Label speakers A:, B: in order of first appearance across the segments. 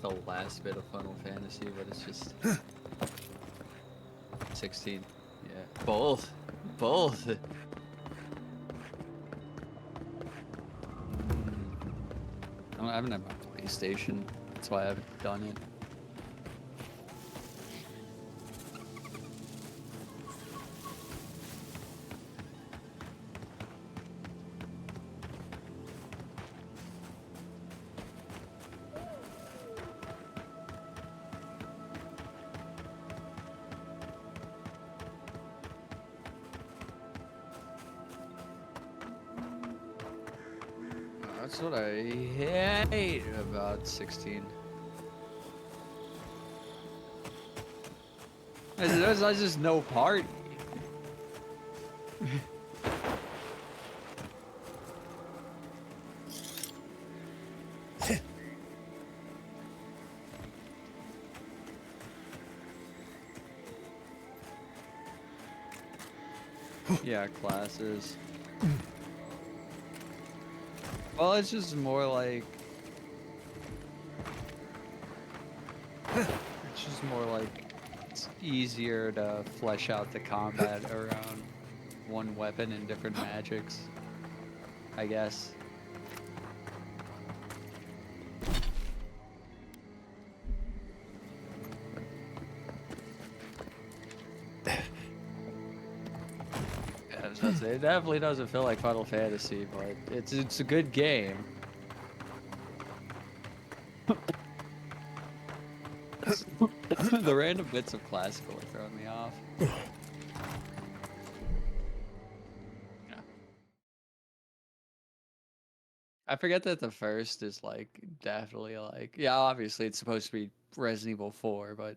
A: the last bit of Final Fantasy, but it's just 16. Yeah, both, both. I haven't had my PlayStation. That's why I haven't done it. That's what I hate about 16. There's just no party. Yeah, classes. Well, it's just more like... It's just more like... It's easier to flesh out the combat around one weapon and different magics, I guess. I was about to say, it definitely doesn't feel like Final Fantasy, but it's a good game. The random bits of classical are throwing me off. Yeah. I forget that the first is like definitely like, yeah, obviously it's supposed to be Resident Evil 4, but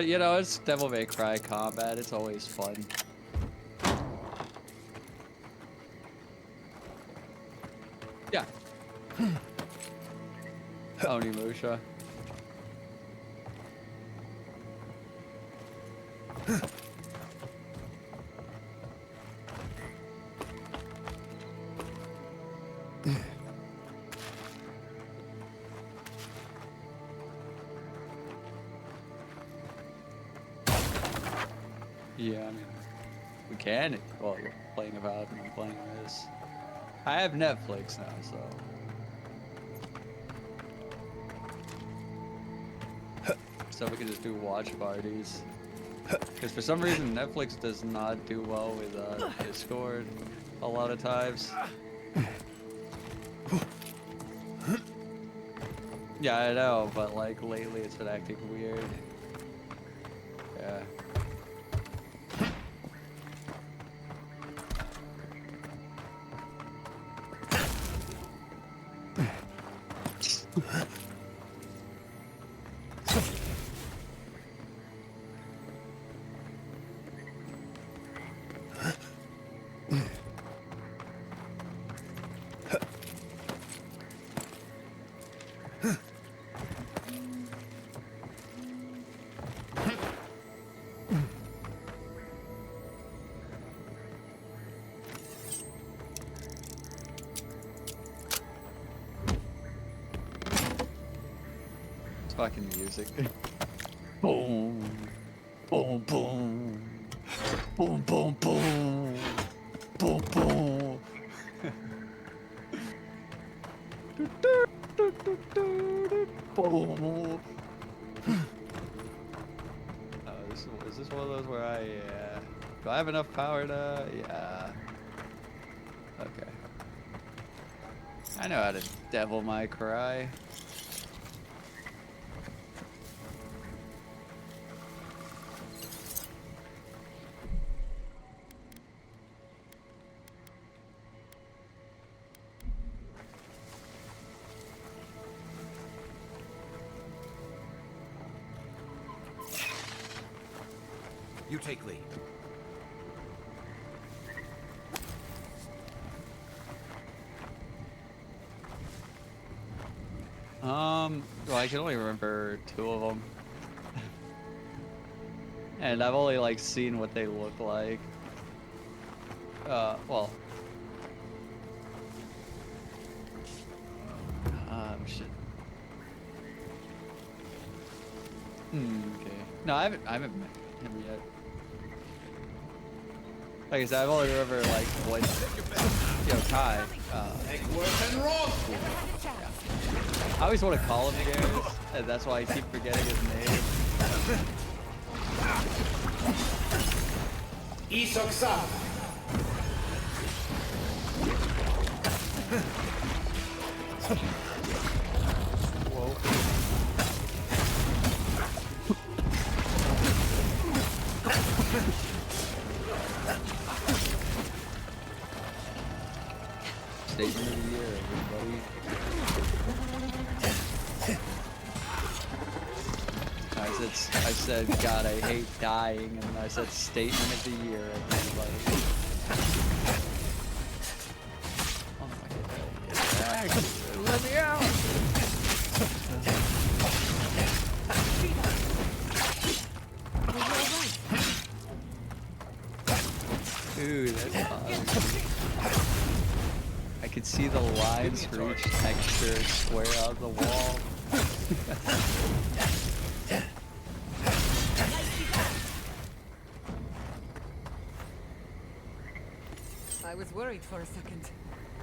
A: you know, it's Devil May Cry combat. It's always fun. Yeah. Onimusha. Yeah, I mean, we can. Well, we're playing about and I'm playing this. I have Netflix now, so. So we can just do watch parties. Because for some reason, Netflix does not do well with Discord a lot of times. Yeah, I know, but like lately it's been acting weird. Yeah. Fucking music. Boom. Boom, boom. Boom, boom, boom. Boom, boom. Boom. Is this one of those where I, do I have enough power to, yeah. Okay. I know how to Devil May Cry.
B: You take lead.
A: Well, I can only remember 2 of them. and I've only like seen what they look like. Well. Shit. Okay. No, I haven't met him yet. Like I said, I've only ever like what. Yo, Kai. I always want to call him Garrus, and that's why I keep forgetting his name.
C: Isoksa.
A: Whoa. Statement of the year, everybody. I said, God, I hate dying, and I said, statement of the year, everybody. Oh my God. Let me out! Dude, that's awesome. I could see the lines for each texture square on the wall.
D: I was worried for a second.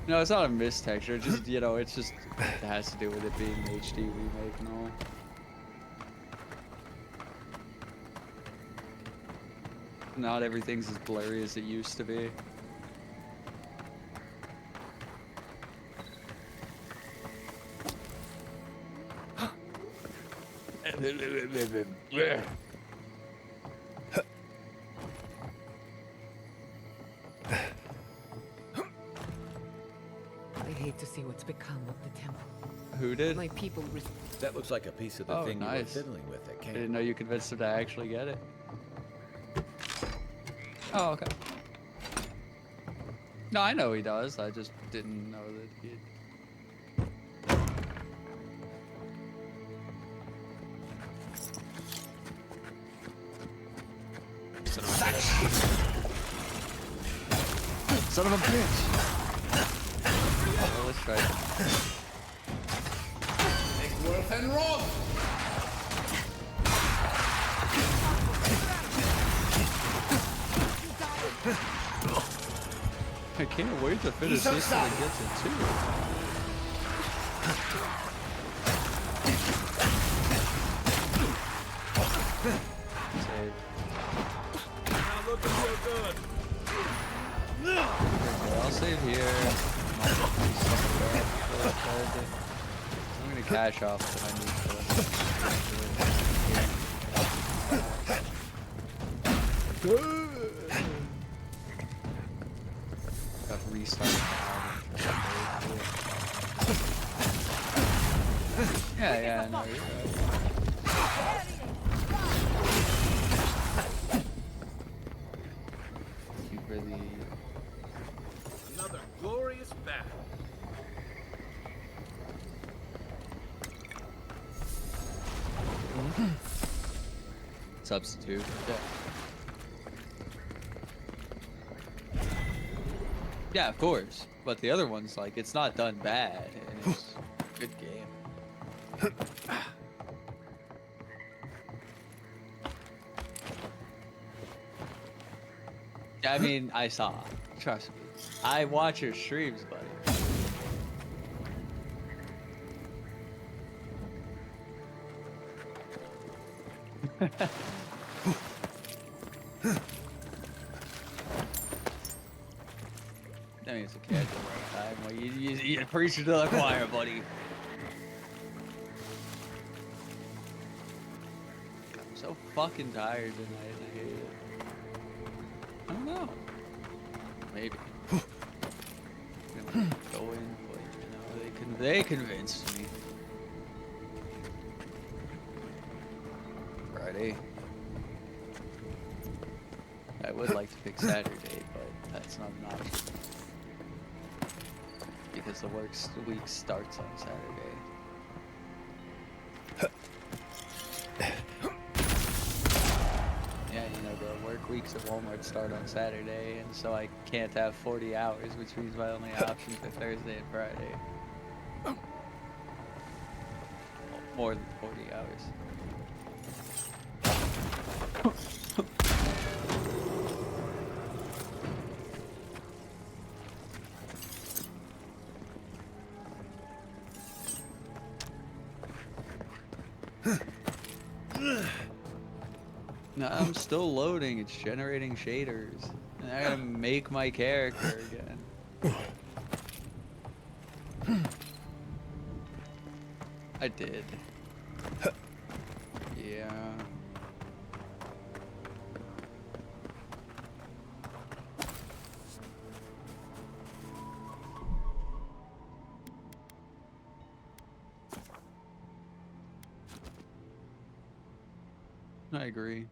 A: No, it's not a mist texture. It just, you know, it has to do with it being an HD remake and all. Not everything's as blurry as it used to be.
D: I hate to see what's become of the temple.
A: Who did?
D: My people.
B: That looks like a piece of the
A: Oh,
B: thing you were
A: nice.
B: fiddling with at
A: I
B: camp.
A: didn't know you convinced him to actually get it. Oh, okay. No, I know he does. I just didn't know that he. Son of a bitch! Well, let's try it.
C: Worth and roll.
A: I can't wait to finish this when it gets it too. Save.
C: Not looking so good.
A: Okay, I'll save here. I'm gonna cash off if I need to. Got restarted. Yeah, no, you're right. Keep really.
C: Another glorious battle.
A: Substitute. Yeah, of course. But the other one's like, it's not done bad. And it's a good game. I mean, I saw. Trust me. I watch your streams, buddy. That means okay at the right time. Well, you preach to the choir, buddy. I'm so fucking tired tonight. I hate it. I don't know. Maybe. I'm gonna go in, but you know, they convinced me. Friday. I would like to pick Saturday, but that's not an option. Because the week starts on Saturday. Yeah, weeks at Walmart start on Saturday, and so I can't have 40 hours, which means my only options are Thursday and Friday. More than 40 hours. No, I'm still loading. It's generating shaders. And I gotta make my character again. I did. Yeah. I agree.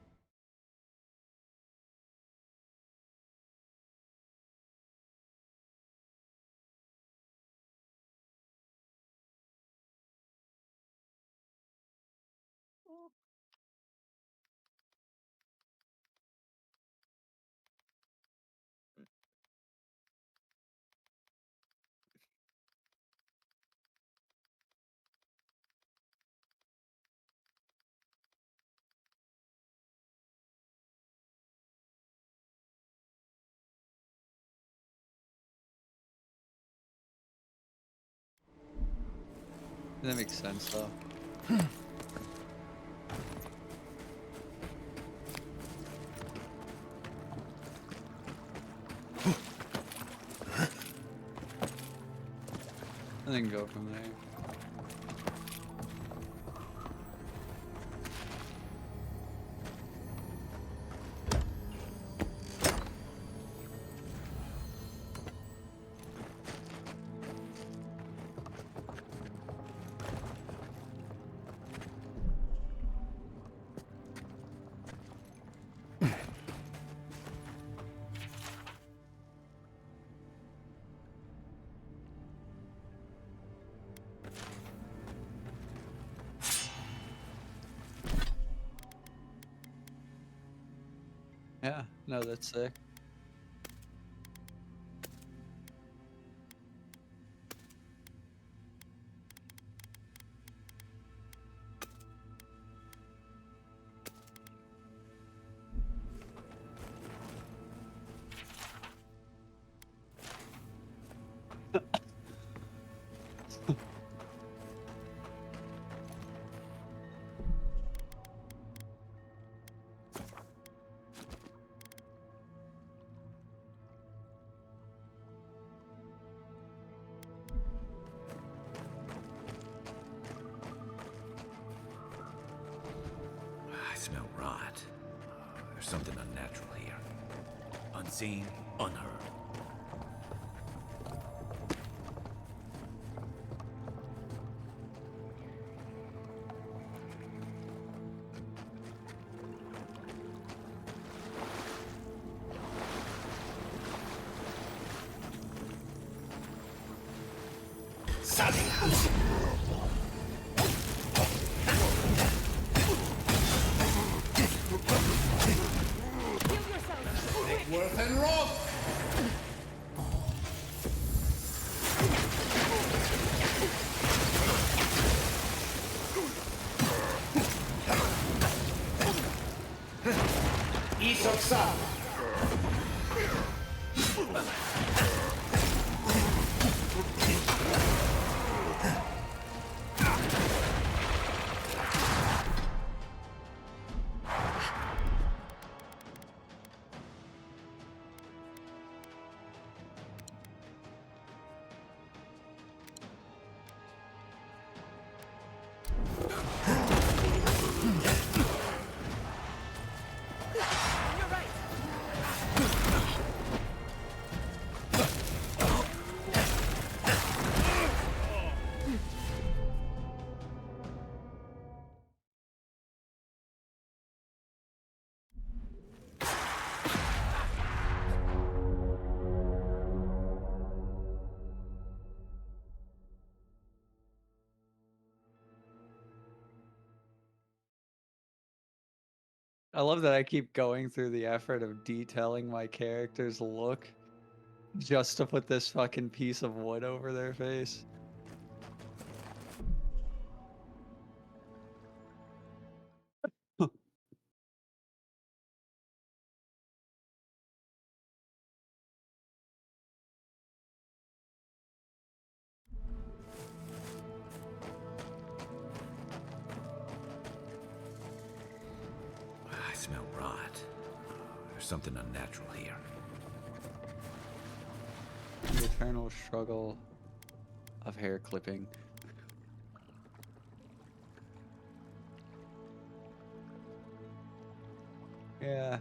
A: That makes sense though. And then go from there. Yeah, no, that's sick.
B: I smell rot. There's something unnatural here. Unseen, unheard.
C: Worth and Roth! Isoksa!
D: You're right.
A: I love that I keep going through the effort of detailing my character's look just to put this fucking piece of wood over their face.
B: I smell rot. There's something unnatural here.
A: The eternal struggle of hair clipping. Yeah.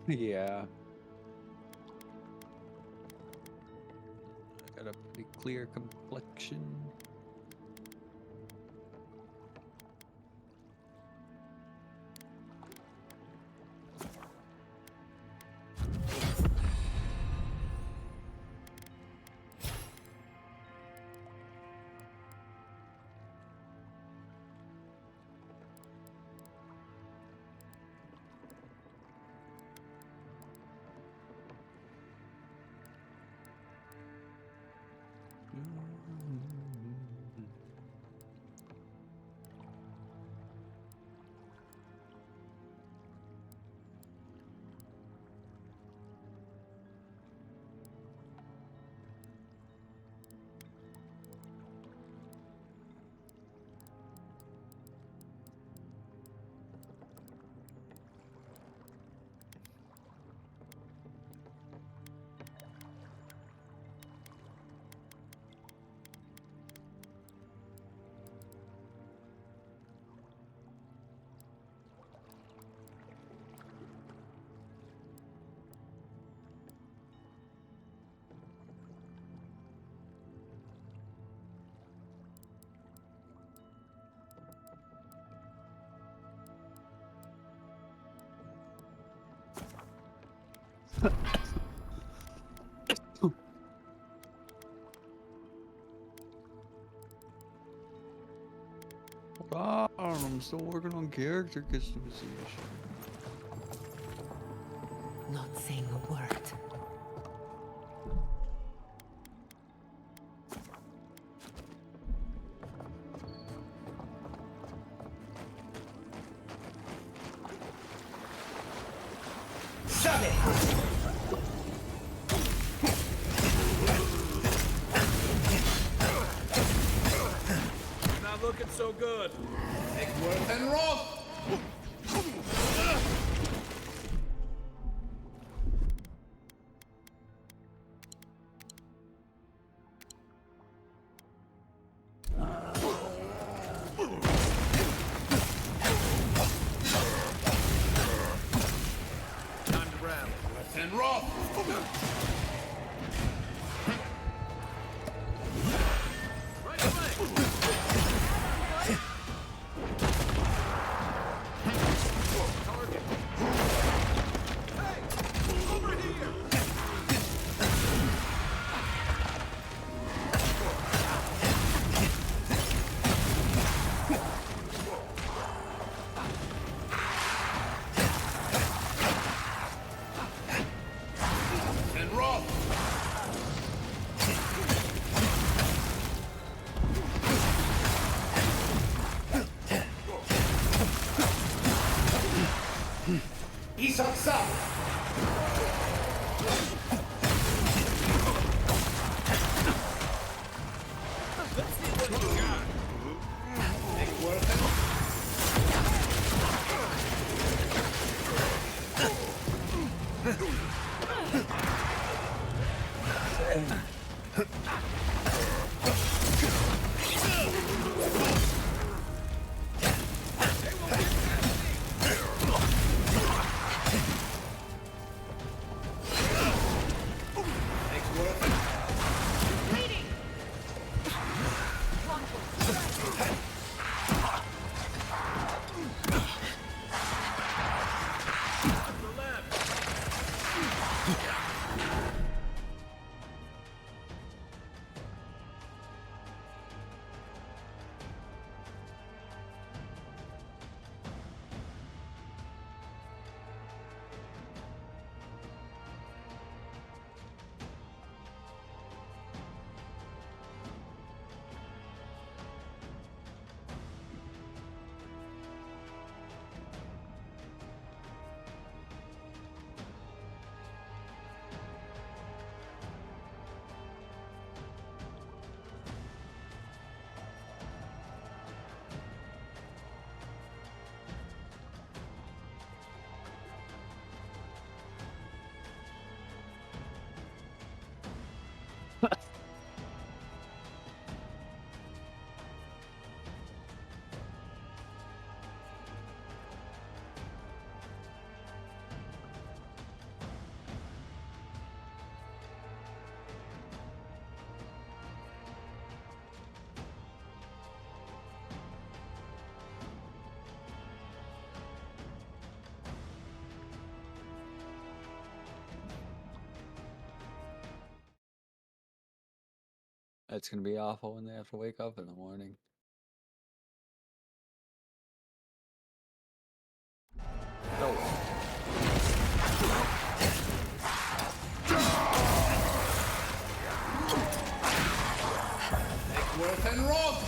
A: Yeah. I got a pretty clear complexion. Hold on, I'm still working on character customization.
D: Not saying a word.
C: Shut it!
B: Not looking so good.
C: Egworth and Roth!
B: Time to rally.
C: And Roth!
B: Right away. Target. Hey! Over here!
C: And Roth! Isok Sam!
B: Let's see what you got.
C: Egworth and
B: To the left.
A: It's gonna be awful when they have to wake up in the morning. No way.
C: Worth and Roth!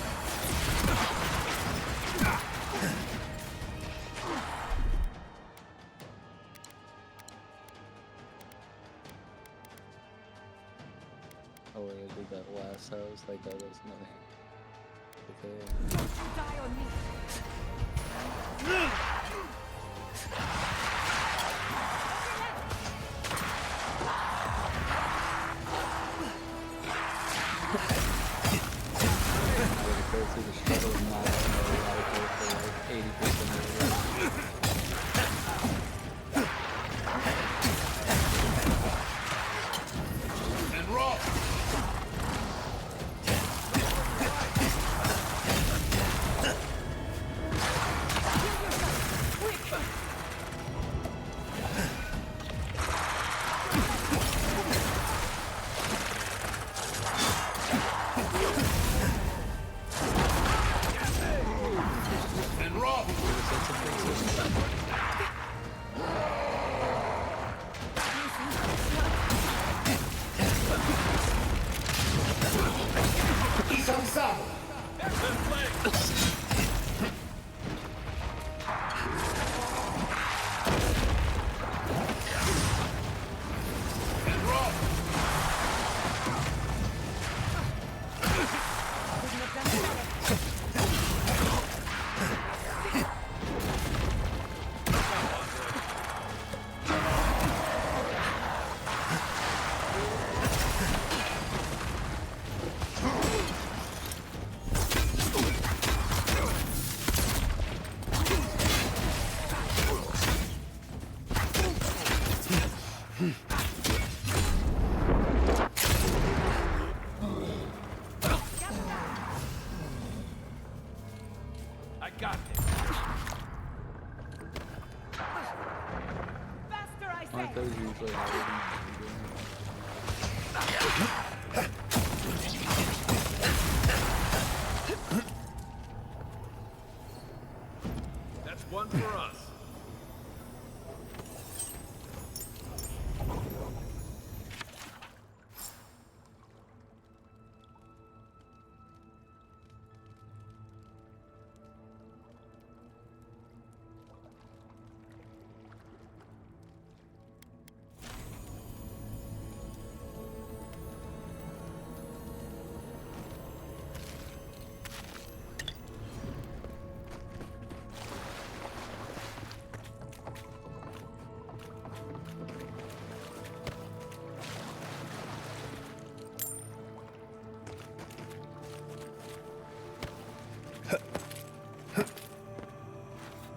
A: Oh, wait, I did that last house. Like, that was nothing. Okay.
D: Die on me.
A: Go through the struggle of not having a rifle for like 80% of the
C: And Roth! And Roth! Isang Sabo! And Roth!
B: I got this.
D: Faster, I say!
A: Aren't those usually how we're doing?
B: That's one for us.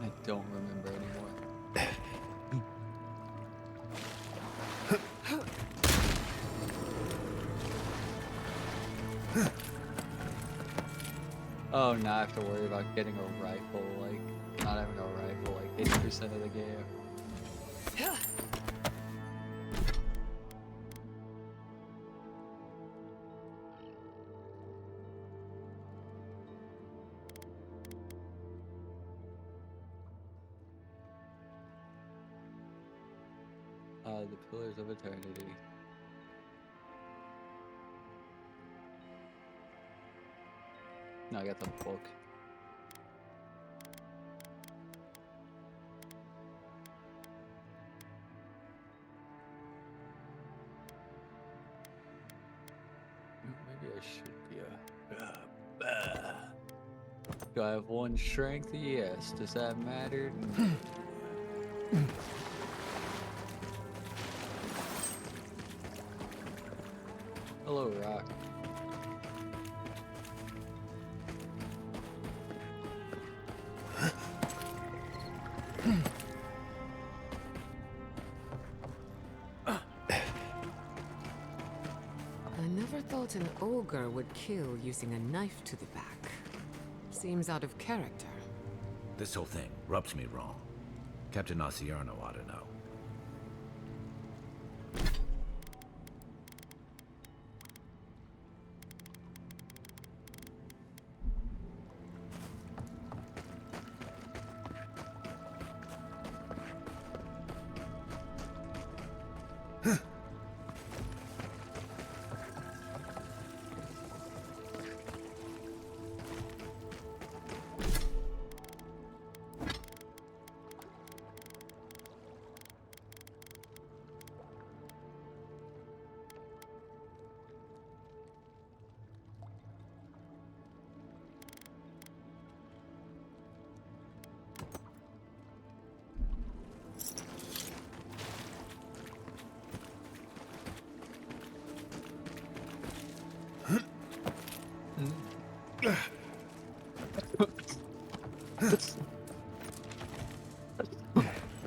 A: I don't remember anymore. Oh, now I have to worry about getting a rifle, like, not having a rifle, like, 80% of the game. The Pillars of Eternity. No, I got the book. Maybe I should be a... Do I have one strength? Yes. Does that matter? Hello, Rock.
D: I never thought an ogre would kill using a knife to the back. Seems out of character.
E: This whole thing rubs me wrong. Captain Nacierno ought to know.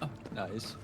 A: Oh, nice.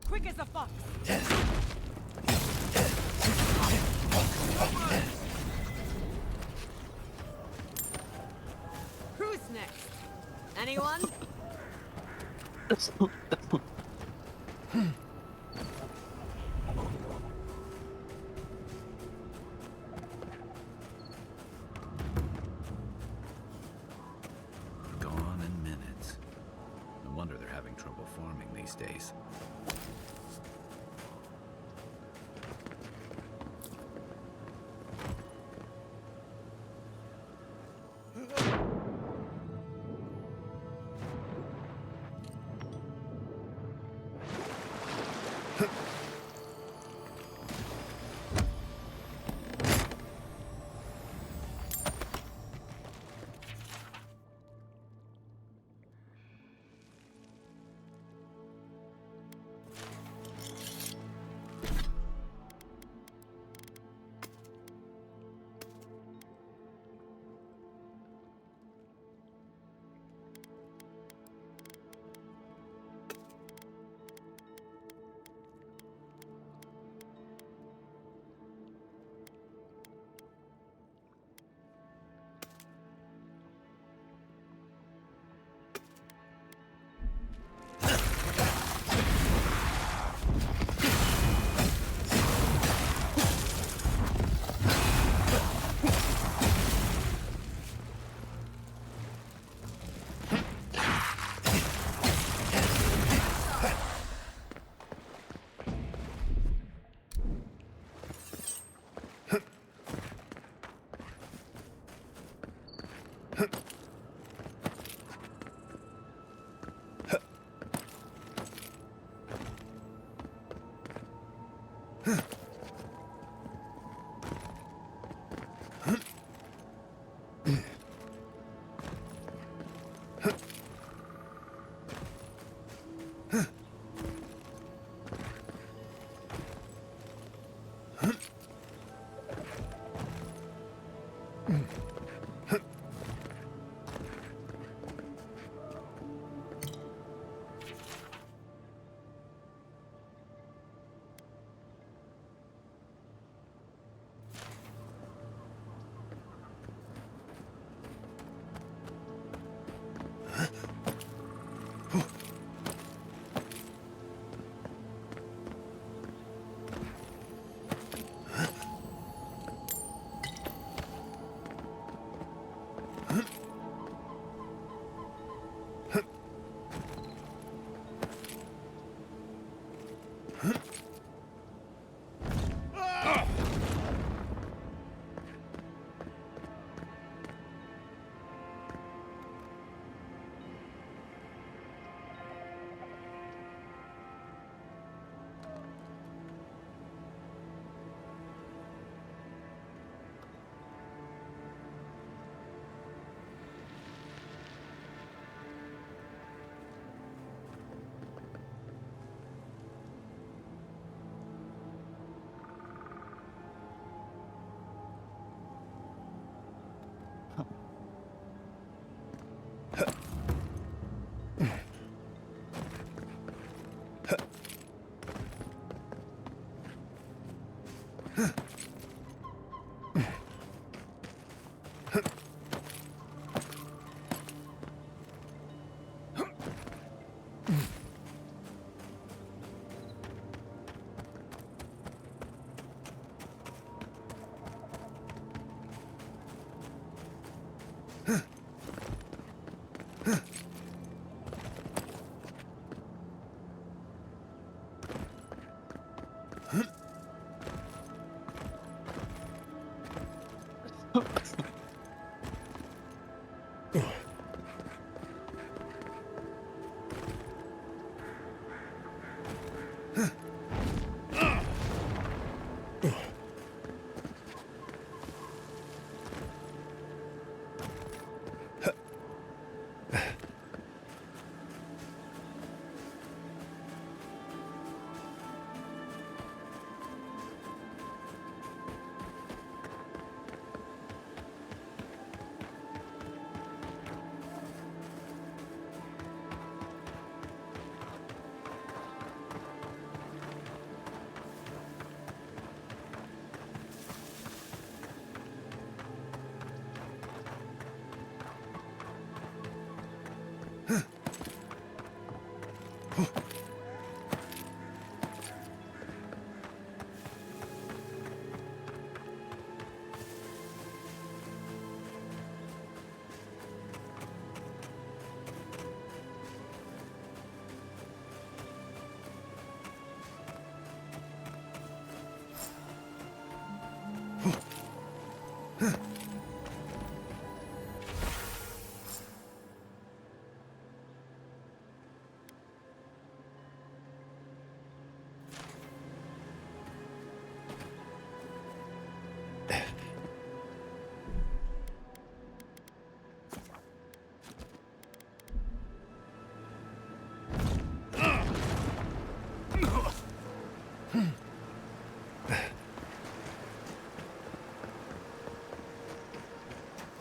D: Quick as a fox. Who's next? Anyone?
E: Gone in minutes. No wonder they're having trouble farming these days.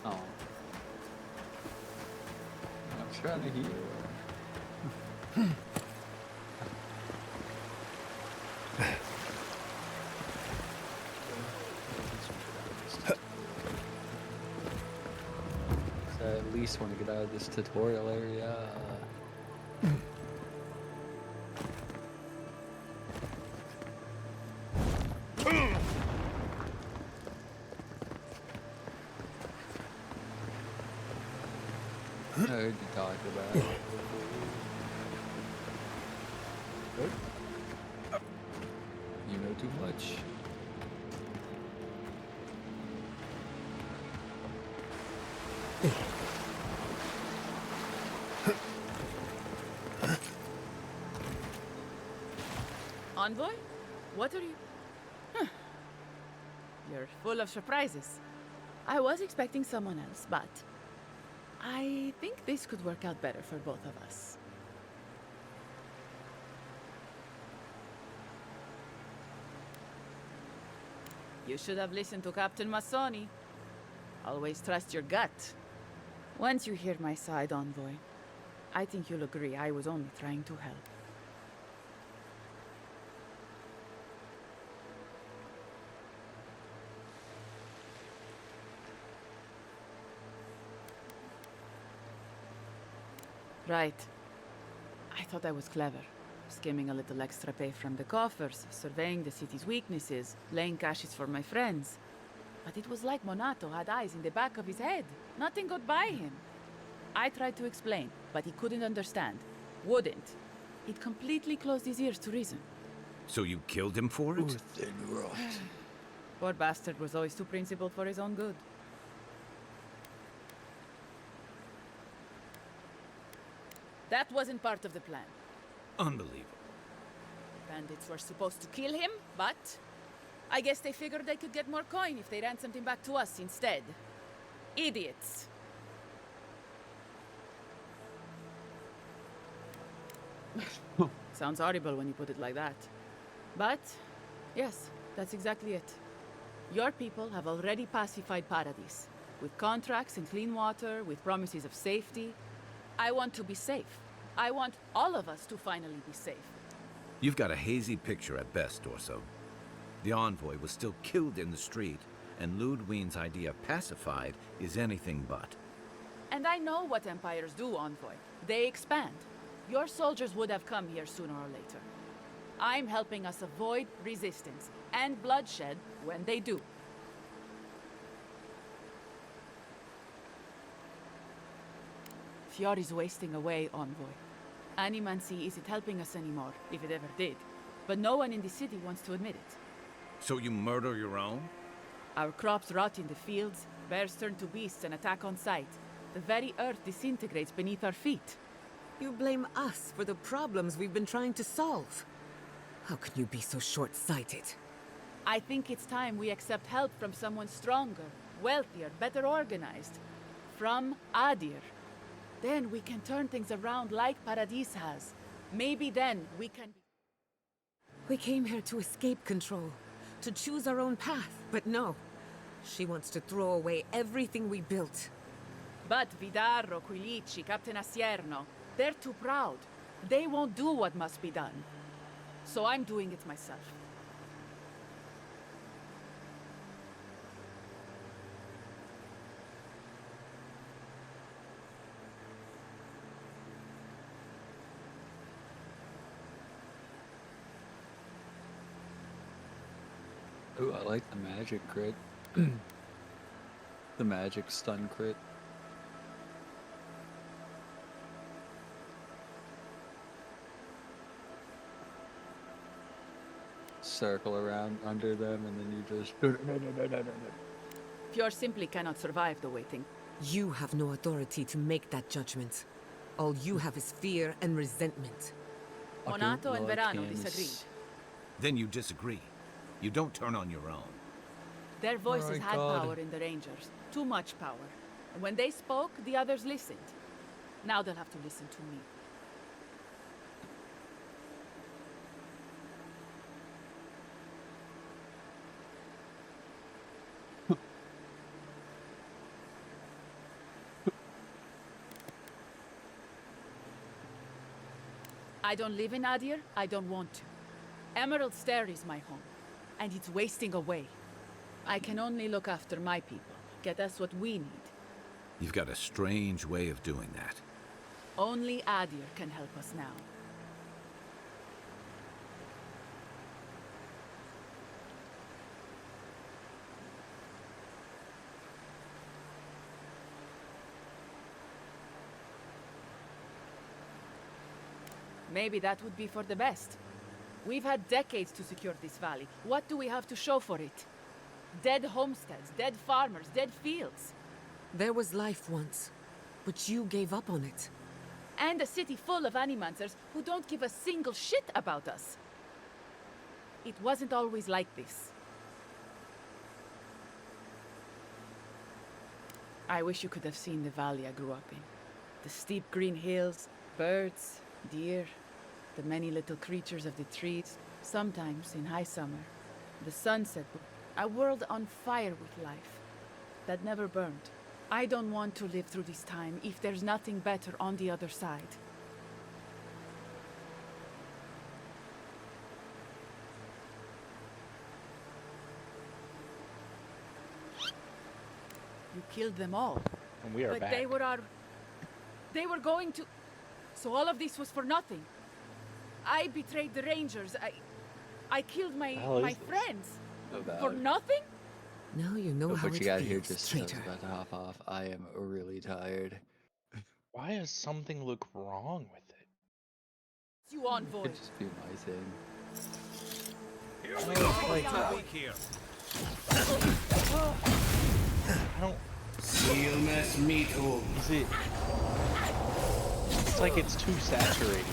A: Oh. I'm trying to heal. I at least want to get out of this tutorial area. I heard you talk about it. You know too much.
F: Envoy? What are you... Huh. You're full of surprises. I was expecting someone else, but... I think this could work out better for both of us. You should have listened to Captain Massoni. Always trust your gut. Once you hear my side, Envoy, I think you'll agree I was only trying to help. Right. I thought I was clever. Skimming a little extra pay from the coffers, surveying the city's weaknesses, laying caches for my friends. But it was like Monato had eyes in the back of his head. Nothing got by him. I tried to explain, but he couldn't understand. Wouldn't. It completely closed his ears to reason.
E: So you killed him for it?
A: Thin rot.
F: Poor bastard was always too principled for his own good. That wasn't part of the plan.
E: Unbelievable.
F: Bandits were supposed to kill him, but I guess they figured they could get more coin if they ransomed him back to us instead. Idiots. Sounds horrible when you put it like that. But, yes, that's exactly it. Your people have already pacified Paradis, with contracts and clean water, with promises of safety. I want to be safe. I want all of us to finally be safe.
E: You've got a hazy picture at best, Dorso. The envoy was still killed in the street, and Ludwine's idea of pacified is anything but.
F: And I know what empires do, Envoy. They expand. Your soldiers would have come here sooner or later. I'm helping us avoid resistance and bloodshed when they do. Fiori's wasting away, Envoy. Animancy isn't helping us anymore, if it ever did. But no one in the city wants to admit it.
E: So you murder your own?
F: Our crops rot in the fields, bears turn to beasts and attack on sight. The very earth disintegrates beneath our feet.
D: You blame us for the problems we've been trying to solve. How can you be so short-sighted?
F: I think it's time we accept help from someone stronger, wealthier, better organized. From Adir. Then we can turn things around like Paradis has. Maybe then we can...
D: We came here to escape control, to choose our own path, but no. She wants to throw away everything we built.
F: But Vidarro, Quilici, Captain Asierno, they're too proud. They won't do what must be done. So I'm doing it myself.
A: Ooh, I like the magic crit. The magic stun crit. Circle around under them and then you just...
F: Fjord simply cannot survive the way things...
D: You have no authority to make that judgment. All you have is fear and resentment.
F: Monato and Verano disagreed.
E: Then you disagree. You don't turn on your own.
F: Their voices
A: my
F: had
A: God.
F: power in the Rangers. Too much power. And when they spoke, the others listened. Now they'll have to listen to me. I don't live in Adir. I don't want to. Emerald Stair is my home, and it's wasting away. I can only look after my people, get us what we need.
E: You've got a strange way of doing that.
F: Only Adir can help us now. Maybe that would be for the best. We've had decades to secure this valley. What do we have to show for it? Dead homesteads, dead farmers, dead fields.
D: There was life once, but you gave up on it.
F: And a city full of animancers who don't give a single shit about us. It wasn't always like this. I wish you could have seen the valley I grew up in. The steep green hills, birds, deer, the many little creatures of the trees. Sometimes, in high summer, the sunset, a world on fire with life that never burned. I don't want to live through this time if there's nothing better on the other side. You killed them all.
G: And we are
F: But
G: back.
F: they were going to... So all of this was for nothing. I betrayed the Rangers. I killed my
G: hell is this?
F: friends.
A: About
F: For nothing?
D: Now you know how
A: what
D: it
A: you got
D: feels,
A: here just as I was
D: traitor.
A: about to hop off. I am really tired.
G: Why does something look wrong with it?
F: You envoy.
A: Could just be my thing.
G: Like, I don't.
C: Silmas mito.
G: Is it? It's like it's too saturated.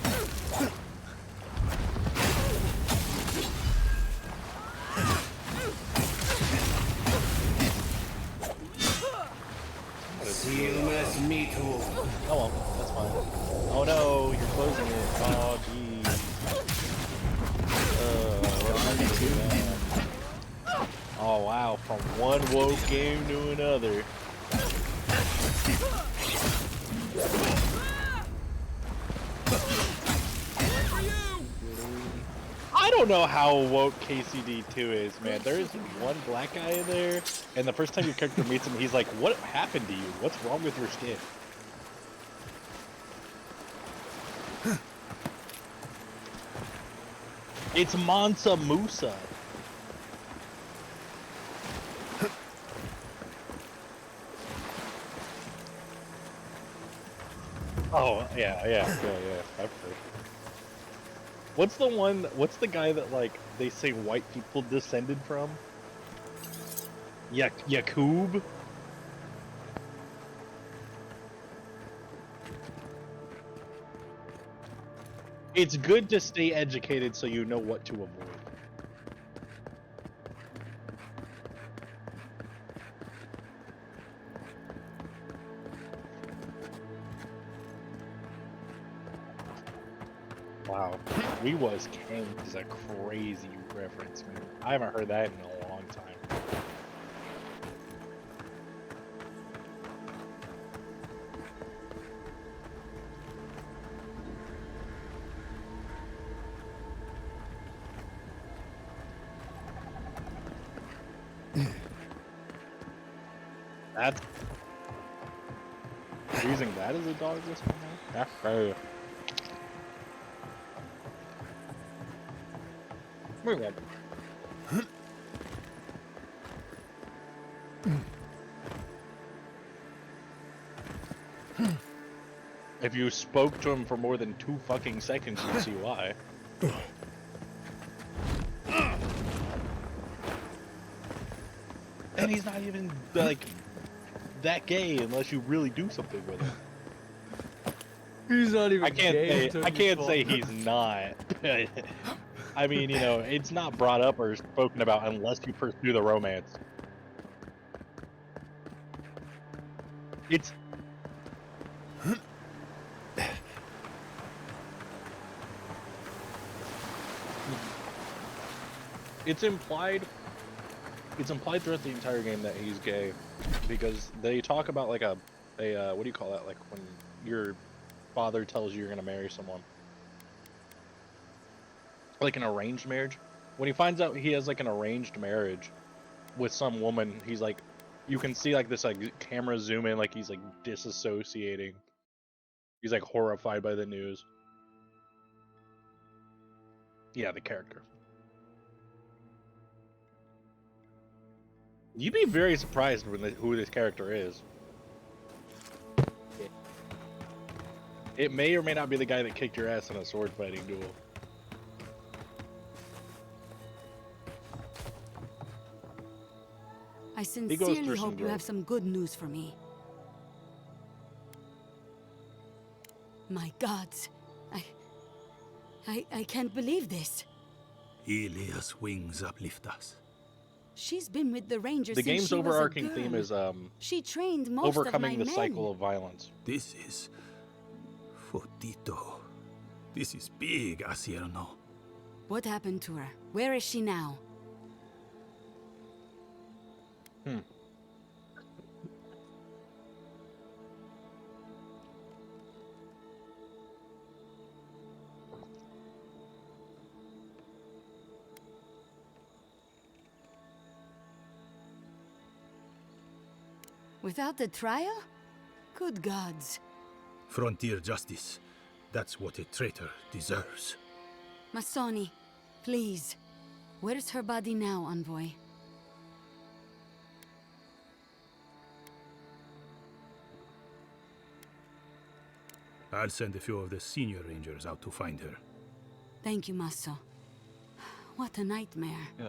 C: Silmas mito.
G: Oh well, that's fine. Oh no, you're closing it. Oh jeez. What am I gonna do now? Oh wow, from one woke game to another. I don't know how woke KCD2 is, man. There is one black guy in there, and the first time your character meets him, he's like, "What happened to you? What's wrong with your skin?" It's Mansa Musa. Oh, yeah. I've heard. What's the one, what's the guy that, like, they say white people descended from? Yakub? It's good to stay educated so you know what to avoid. Wow. We Was King is a crazy reference, man. I haven't heard that in a long time. That's using that as a dog this one. That's fair. Muy bien. If you spoke to him for more than 2 fucking seconds, you'd see why. And he's not even, like, that gay unless you really do something with him.
A: He's not even
G: I can't say he's not. I mean, you know, it's not brought up or spoken about unless you pursue the romance. It's implied. It's implied throughout the entire game that he's gay, because they talk about like a what do you call that? Like when your father tells you you're gonna marry someone, like an arranged marriage. When he finds out he has like an arranged marriage with some woman, he's like, you can see like this like camera zoom in, like he's like disassociating. He's like horrified by the news. Yeah, the character. You'd be very surprised when who this character is. It may or may not be the guy that kicked your ass in a sword fighting duel.
H: I
G: through
H: sincerely
G: some
H: hope you
G: growth.
H: have some good news for me. My gods, I can't believe this.
I: Ilia's wings uplift us.
H: She's been with the Rangers
G: The
H: since
G: game's
H: she was a
G: overarching
H: girl.
G: theme is
H: She trained most
G: overcoming
H: of
G: the
H: my
G: cycle
H: men.
G: of violence.
I: This is Fotito. This is big, Asierno.
H: What happened to her? Where is she now? Without the trial? Good gods.
I: Frontier justice. That's what a traitor deserves.
H: Masoni, please. Where's her body now, Envoy?
I: I'll send a few of the senior rangers out to find her.
H: Thank you, Maso. What a nightmare.
A: Yeah.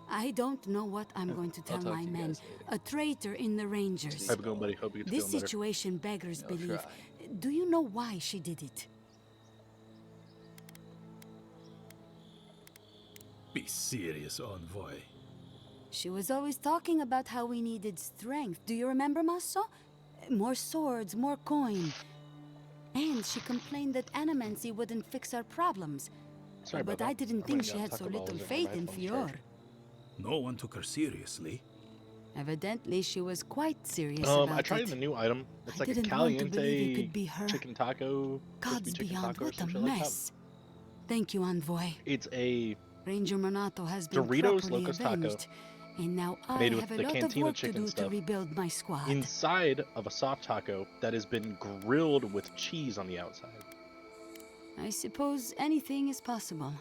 H: I don't know what I'm going to
A: I'll
H: tell
A: talk
H: my
A: to you
H: men.
A: guys later.
H: A traitor in the Rangers.
G: Have a good one, buddy. Hope you get
H: This
G: feeling better.
H: situation beggars
A: I'll
H: belief.
A: try.
H: Do you know why she did it?
I: Be serious, Envoy.
H: She was always talking about how we needed strength. Do you remember, Maso? More swords, more coin. And she complained that animancy wouldn't fix our problems.
G: Sorry about
H: But
G: that.
H: I didn't
G: I'm
H: think
G: gonna
H: she
G: go
H: had
G: talk
H: so
G: about
H: little
G: losing my
H: faith in
G: iPhone's
H: Fior.
G: charger.
I: No one took her seriously.
H: Evidently, she was quite serious
G: I
H: about
G: tried
H: it.
G: the new item. It's
H: I
G: like a
H: didn't want to believe it
G: caliente
H: could be her.
G: chicken taco,
H: Gods
G: crispy chicken
H: beyond,
G: taco or
H: what
G: some
H: a
G: shit like that.
H: mess. Thank you, Envoy.
G: It's a
H: Ranger Monato has been
G: Doritos
H: properly
G: Locust Taco,
H: avenged. And now I
G: made with
H: have a
G: the
H: lot of
G: cantina
H: work to
G: chicken
H: do to
G: stuff
H: rebuild my squad.
G: inside of a soft taco that has been grilled with cheese on the outside.
H: I suppose anything is possible.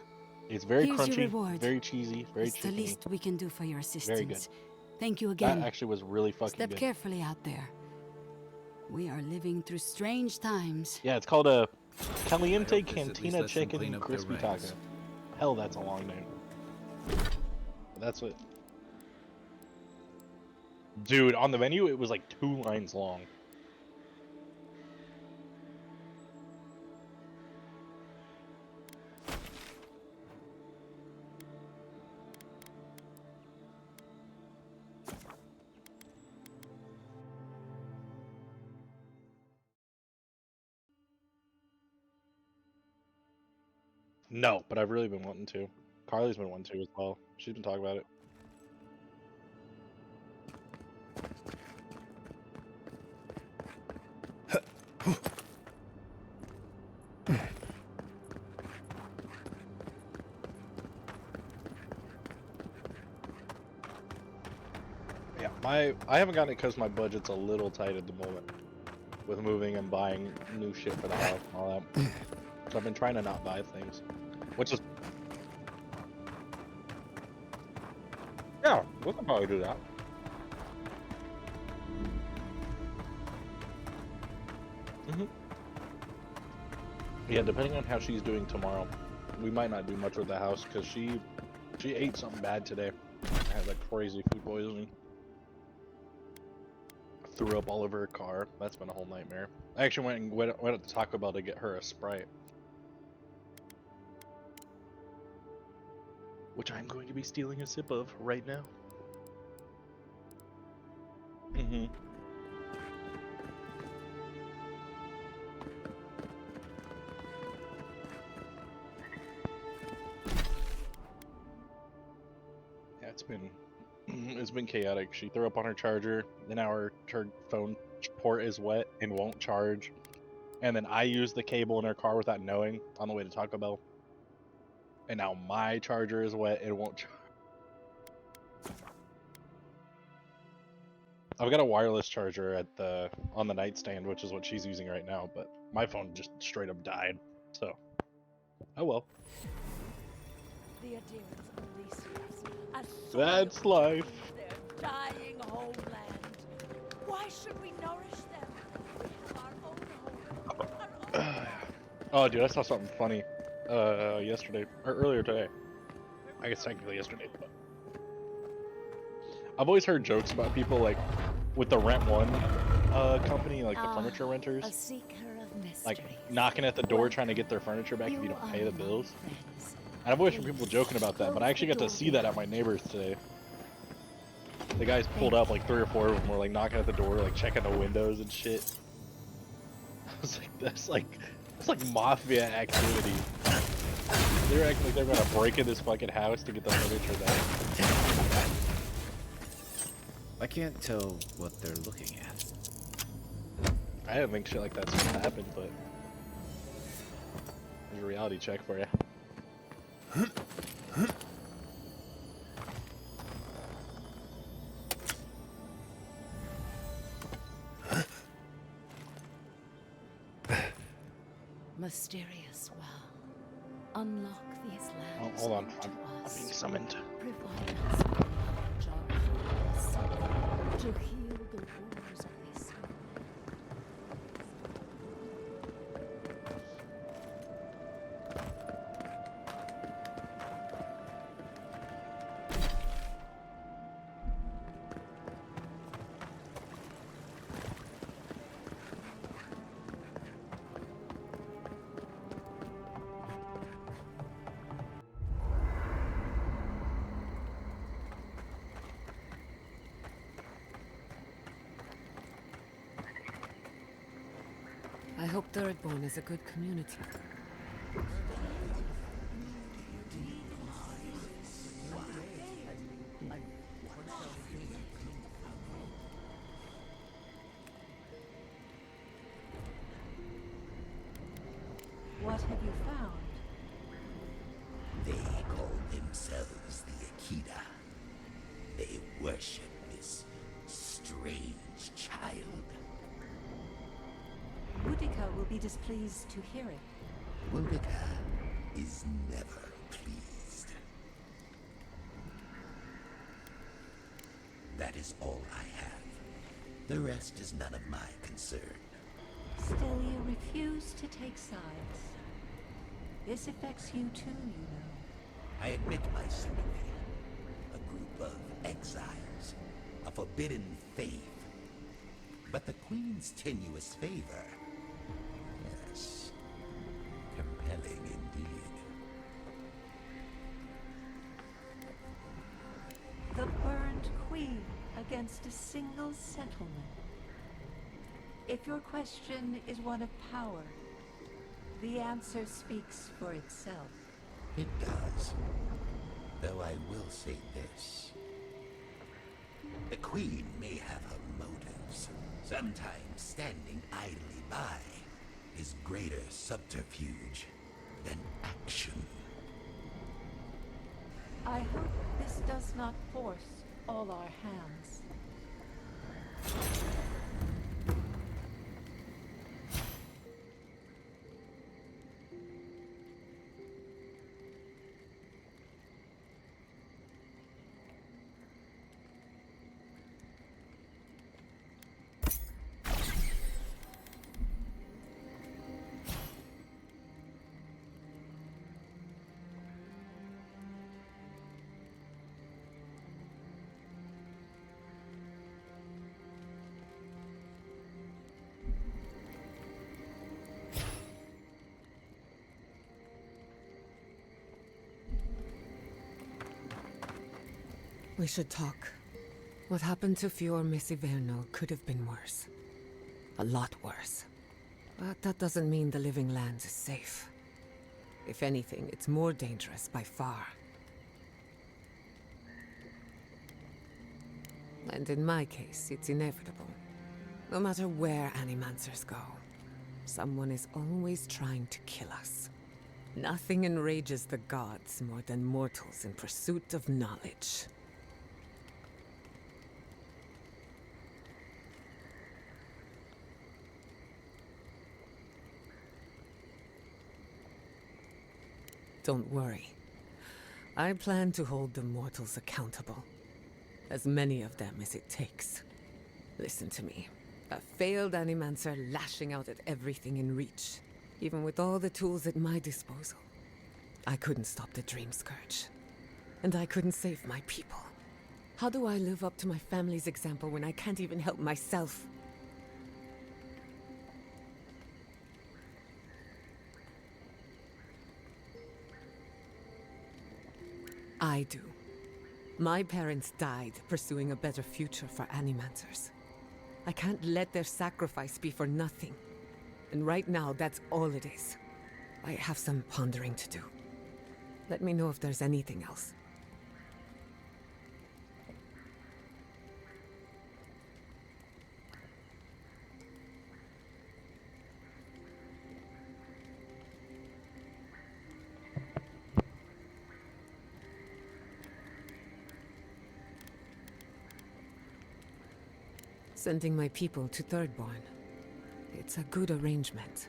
G: It's very
H: Here's your
G: crunchy,
H: reward.
G: very cheesy, very
H: It's the
G: chickeny.
H: least we can do for your assistance.
G: Very good.
H: Thank you
G: That
H: again.
G: actually was really fucking
H: Step
G: good.
H: carefully out there. We are living through strange times.
G: Yeah, it's called a
E: I
G: caliente
E: hope this at least
G: cantina
E: lets them clean
G: chicken
E: up their
G: crispy taco.
E: ranks.
G: Hell, that's a long name. That's what. Dude, on the menu it was like 2 lines long. No, but I've really been wanting to. Carly's been wanting to as well. She's been talking about it. Yeah, I haven't gotten it because my budget's a little tight at the moment with moving and buying new shit for the house and all that. So I've been trying to not buy things, which is yeah, we can probably do that. Yeah, depending on how she's doing tomorrow, we might not do much with the house because she ate something bad today. I had like crazy food poisoning. Threw up all over her car. That's been a whole nightmare. I actually went up to Taco Bell to get her a Sprite, which I'm going to be stealing a sip of right now. Yeah, it's been chaotic. She threw up on her charger, then her phone port is wet and won't charge, and then I used the cable in her car without knowing on the way to Taco Bell, and now my charger is wet and won't charge. I've got a wireless charger on the nightstand, which is what she's using right now, but my phone just straight up died. So, oh well.
J: The adherents of Elysius, as
G: That's
J: soil
G: life.
J: their dying homeland. Why should we nourish them? We have our own home, our own.
G: Oh, dude, I saw something funny yesterday or earlier today. I guess technically yesterday, but I've always heard jokes about people like with the Rent One company, like the furniture renters,
J: A seeker of mysteries.
G: like knocking at the door trying to get their furniture back if you don't pay the bills. And I've always heard people joking about that, but I actually got to see that at my neighbor's today. The guys pulled up, like 3 or 4 of them were like knocking at the door, like checking the windows and shit. I was like, that's like mafia activity. They were acting like they were gonna break in this fucking house to get the furniture back.
E: I can't tell what they're looking at.
G: I didn't think shit like that's gonna happen, but there's a reality check for you.
J: Mysterious well. Unlock these
G: Oh,
J: lands.
G: hold on,
J: to
G: I'm
J: us.
G: being summoned.
J: Provide us with knowledge our to heal the wounds of this world.
D: hope Thirdborn is a good community.
J: What have you found?
K: They call themselves the Akita. They worship this strange child.
J: Boudica will be displeased to hear it.
K: Boudica is never pleased. That is all I have. The rest is none of my concern.
J: Still, you refuse to take sides. This affects you too, you know.
K: I admit my sympathy. A group of exiles, a forbidden faith. But the Queen's tenuous favor, yes, compelling indeed.
J: The burned queen against a single settlement. If your question is one of power, the answer speaks for itself.
K: It does. Though I will say this. The Queen may have her motives. Sometimes standing idly by is greater subterfuge than action.
J: I hope this does not force all our hands.
D: We should talk. What happened to Fior Messiverno could have been worse. A lot worse. But that doesn't mean the living lands is safe. If anything, it's more dangerous by far. And in my case, it's inevitable. No matter where animancers go, someone is always trying to kill us. Nothing enrages the gods more than mortals in pursuit of knowledge. Don't worry. I plan to hold the mortals accountable. As many of them as it takes. Listen to me. A failed animancer lashing out at everything in reach. Even with all the tools at my disposal. I couldn't stop the Dream Scourge. And I couldn't save my people. How do I live up to my family's example when I can't even help myself? I do. My parents died pursuing a better future for animancers. I can't let their sacrifice be for nothing. And right now, that's all it is. I have some pondering to do. Let me know if there's anything else. Sending my people to Thirdborn. It's a good arrangement.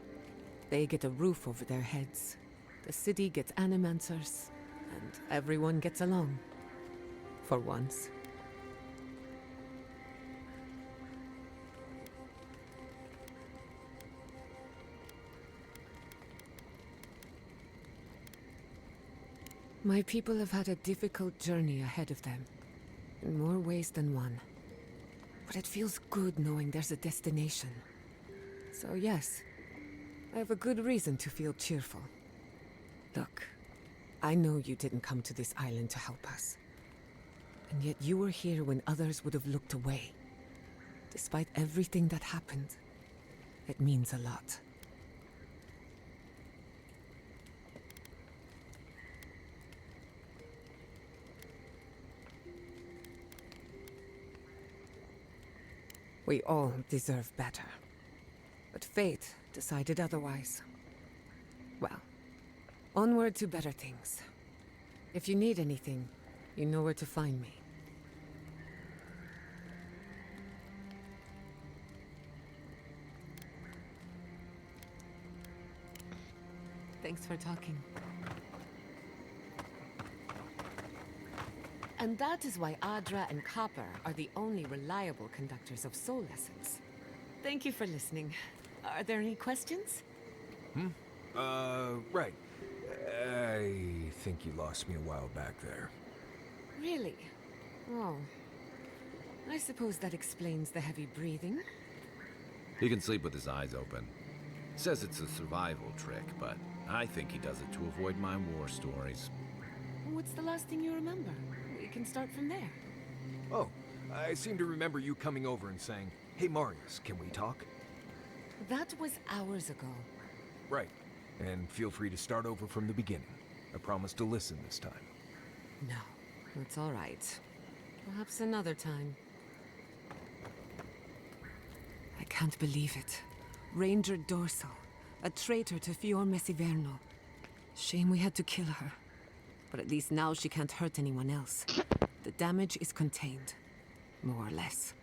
D: They get a roof over their heads. The city gets animancers, and everyone gets along. For once. My people have had a difficult journey ahead of them, in more ways than one. But it feels good knowing there's a destination. So yes, I have a good reason to feel cheerful. Look, I know you didn't come to this island to help us. And yet you were here when others would have looked away. Despite everything that happened, it means a lot. We all deserve better. But fate decided otherwise. Well, onward to better things. If you need anything, you know where to find me. Thanks for talking. And that is why Adra and Copper are the only reliable conductors of soul essence. Thank you for listening. Are there any questions?
L: Right. I think you lost me a while back there.
D: Really? Oh. I suppose that explains the heavy breathing.
E: He can sleep with his eyes open. Says it's a survival trick, but I think he does it to avoid my war stories.
D: What's the last thing you remember? We can start from there.
L: Oh, I seem to remember you coming over and saying, "Hey Marius, can we talk?"
D: That was hours ago.
L: Right. And feel free to start over from the beginning. I promise to listen this time.
D: No, that's all right. Perhaps another time. I can't believe it. Ranger Dorso, a traitor to Fior Messiverno. Shame we had to kill her. But at least now she can't hurt anyone else. The damage is contained, more or less.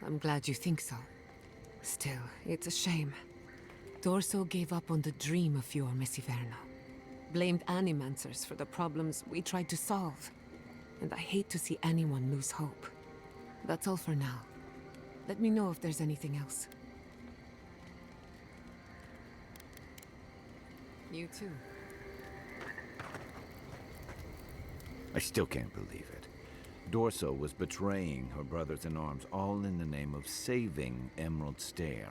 D: I'm glad you think so. Still, it's a shame. Dorso gave up on the dream of Fior Messiverno. Blamed Animancers for the problems we tried to solve. And I hate to see anyone lose hope. That's all for now. Let me know if there's anything else. You too.
E: I still can't believe it. Dorso was betraying her brothers-in-arms, all in the name of saving Emerald Stair.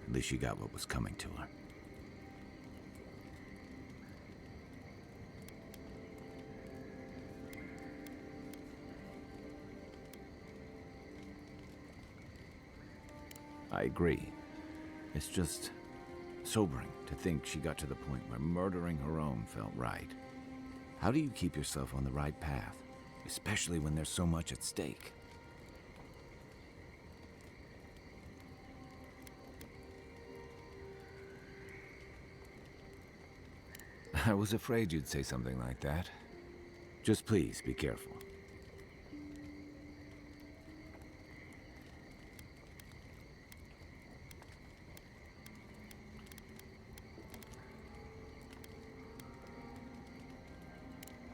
E: At least she got what was coming to her. I agree. It's just sobering to think she got to the point where murdering her own felt right. How do you keep yourself on the right path, especially when there's so much at stake? I was afraid you'd say something like that. Just please be careful.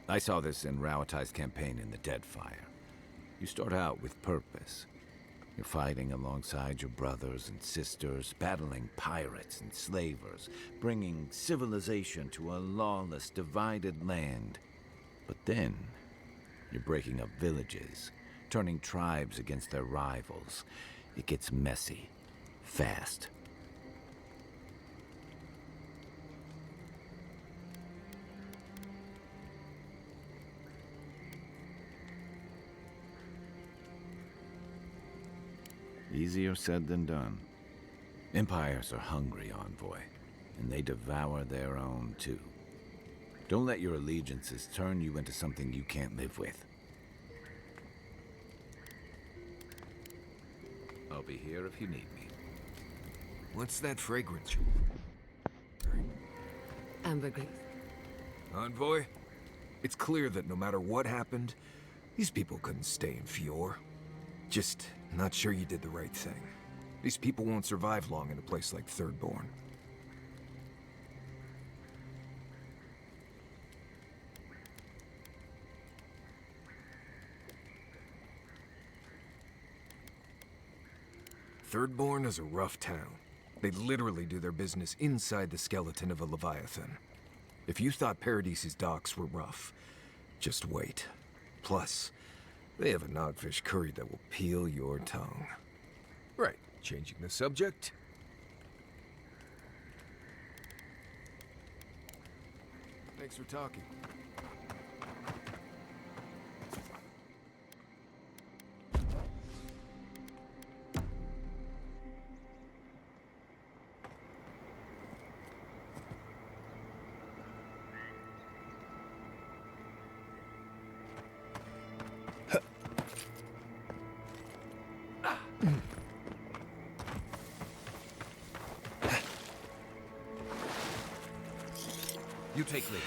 E: I saw this in Rauatai's campaign in the Deadfire. You start out with purpose. You're fighting alongside your brothers and sisters, battling pirates and slavers, bringing civilization to a lawless, divided land. But then, you're breaking up villages, turning tribes against their rivals. It gets messy, fast. Easier said than done. Empires are hungry, Envoy, and they devour their own, too. Don't let your allegiances turn you into something you can't live with. I'll be here if you need me.
L: What's that fragrance?
D: Ambergris.
L: Envoy? It's clear that no matter what happened, these people couldn't stay in Fior. Just not sure you did the right thing. These people won't survive long in a place like Thirdborn. Thirdborn is a rough town. They literally do their business inside the skeleton of a Leviathan. If you thought Paradise's docks were rough, just wait. Plus, they have a nogfish curry that will peel your tongue. Right, changing the subject. Thanks for talking. You take lead.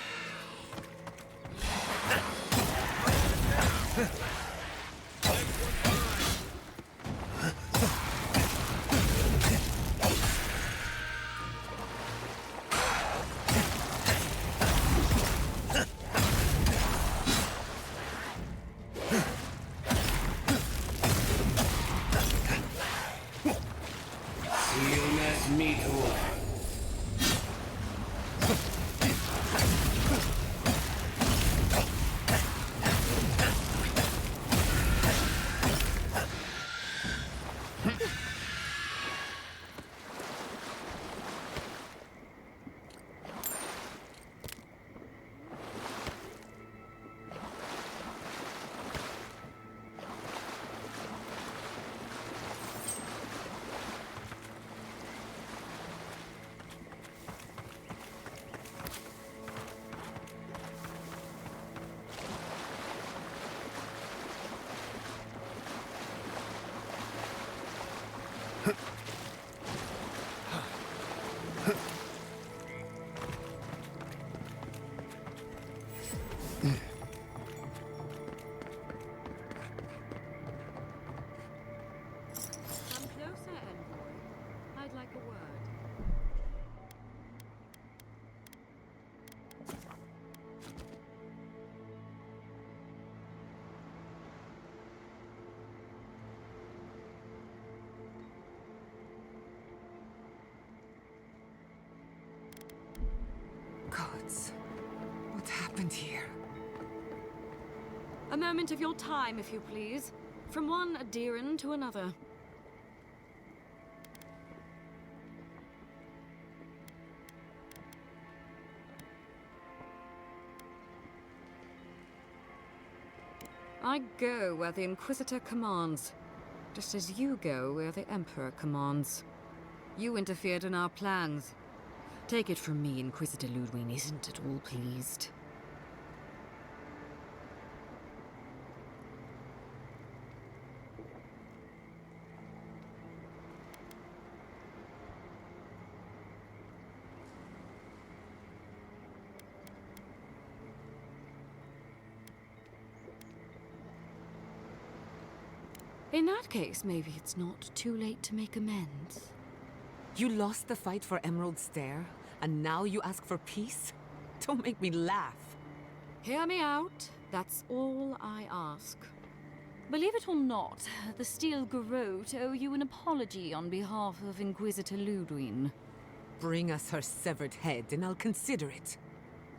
C: Stillness me too.
M: Come closer, envoy. I'd like a word.
D: Gods, what happened here?
M: A moment of your time, if you please. From one Adiran to another. I go where the Inquisitor commands, just as you go where the Emperor commands. You interfered in our plans. Take it from me, Inquisitor Ludwig isn't at all pleased. In that case, maybe it's not too late to make amends.
D: You lost the fight for Emerald Stair, and now you ask for peace? Don't make me laugh.
M: Hear me out. That's all I ask. Believe it or not, the Steel Garrote owe you an apology on behalf of Inquisitor Ludwig.
D: Bring us her severed head, and I'll consider it.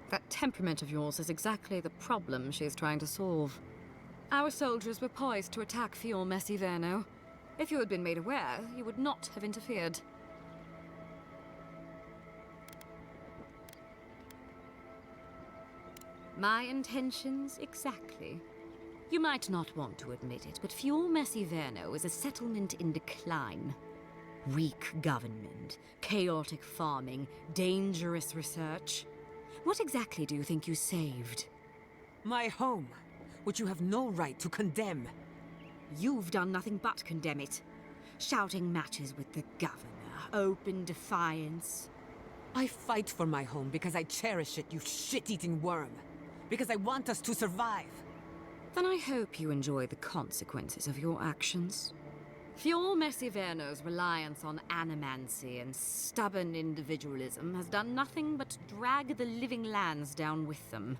M: That temperament of yours is exactly the problem she's trying to solve. Our soldiers were poised to attack Fior Messiverno. If you had been made aware, you would not have interfered. My intentions exactly. You might not want to admit it, but Fior Messiverno is a settlement in decline. Weak government, chaotic farming, dangerous research. What exactly do you think you saved?
D: My home, which you have no right to condemn.
M: You've done nothing but condemn it. Shouting matches with the governor, open defiance.
D: I fight for my home because I cherish it, you shit-eating worm. Because I want us to survive.
M: Then I hope you enjoy the consequences of your actions. Fior Messiverno's reliance on animancy and stubborn individualism has done nothing but drag the living lands down with them.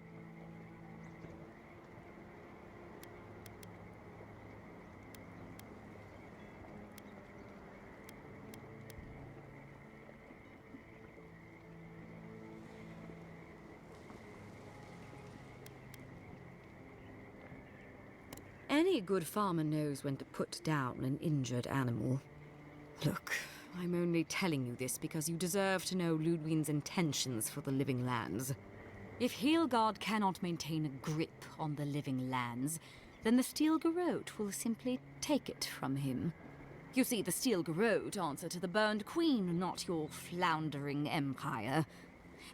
M: Any good farmer knows when to put down an injured animal. Look, I'm only telling you this because you deserve to know Ludwig's intentions for the living lands. If Heelgard cannot maintain a grip on the living lands, then the Steel Garrote will simply take it from him. You see, the Steel Garrote answer to the Burned Queen, not your floundering empire.